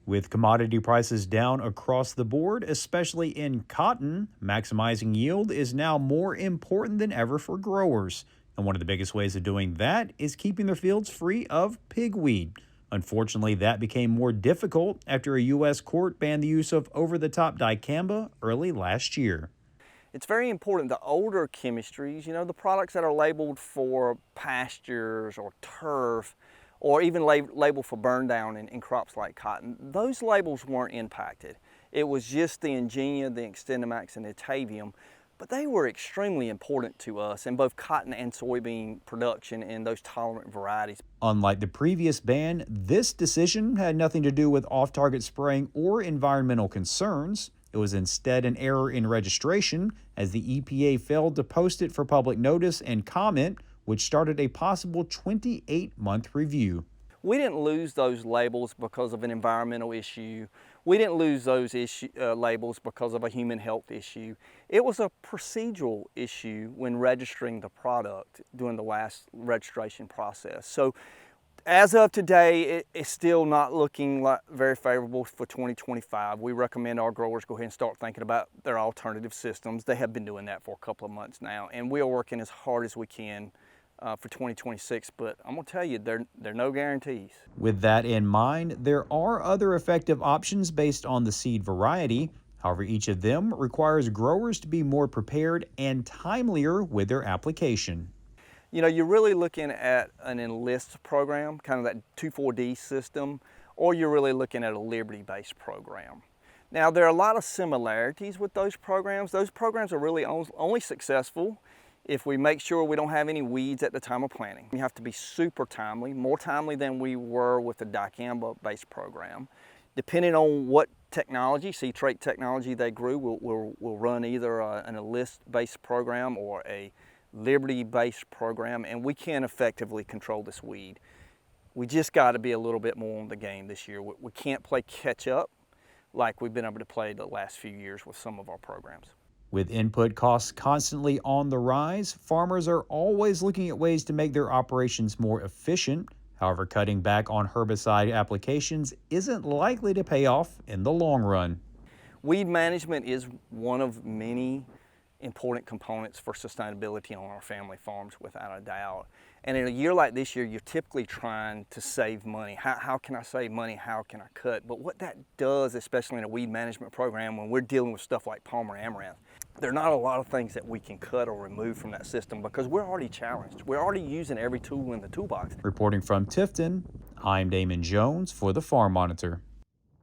With commodity prices down across the board, especially in cotton, maximizing yield is now more important than ever for growers. And one of the biggest ways of doing that is keeping their fields free of pigweed. Unfortunately, that became more difficult after a U.S. court banned the use of over-the-top dicamba early last year. It's very important, the older chemistries, the products that are labeled for pastures or turf, or even labeled for burn down in crops like cotton, those labels weren't impacted. It was just the Ingenia, the Extendamax, and the Atavium, but they were extremely important to us in both cotton and soybean production in those tolerant varieties. Unlike the previous ban, this decision had nothing to do with off-target spraying or environmental concerns. It was instead an error in registration, as the EPA failed to post it for public notice and comment, which started a possible 28-month review. We didn't lose those labels because of an environmental issue. We didn't lose those labels because of a human health issue. It was a procedural issue when registering the product during the last registration process. So as of today, it's still not looking very favorable for 2025. We recommend our growers go ahead and start thinking about their alternative systems. They have been doing that for a couple of months now, and we are working as hard as we can for 2026, but I'm gonna tell you, there are no guarantees. With that in mind, there are other effective options based on the seed variety. However, each of them requires growers to be more prepared and timelier with their application. You're really looking at an Enlist program, kind of that 2,4-D system, or you're really looking at a Liberty-based program. Now, there are a lot of similarities with those programs. Those programs are really only successful if we make sure we don't have any weeds at the time of planting. You have to be super timely, more timely than we were with the dicamba-based program. Depending on what technology, seed trait technology they grew, we'll run either an Enlist-based program or a Liberty-based program, and we can effectively control this weed. We just got to be a little bit more on the game this year. We can't play catch up like we've been able to play the last few years with some of our programs. With input costs constantly on the rise, farmers are always looking at ways to make their operations more efficient. However, cutting back on herbicide applications isn't likely to pay off in the long run. Weed management is one of many important components for sustainability on our family farms, without a doubt. And in a year like this year, you're typically trying to save money. How can I save money? How can I cut? But what that does, especially in a weed management program, when we're dealing with stuff like palmer amaranth, there are not a lot of things that we can cut or remove from that system because we're already challenged. We're already using every tool in the toolbox. Reporting from Tifton, I'm Damon Jones for the Farm Monitor.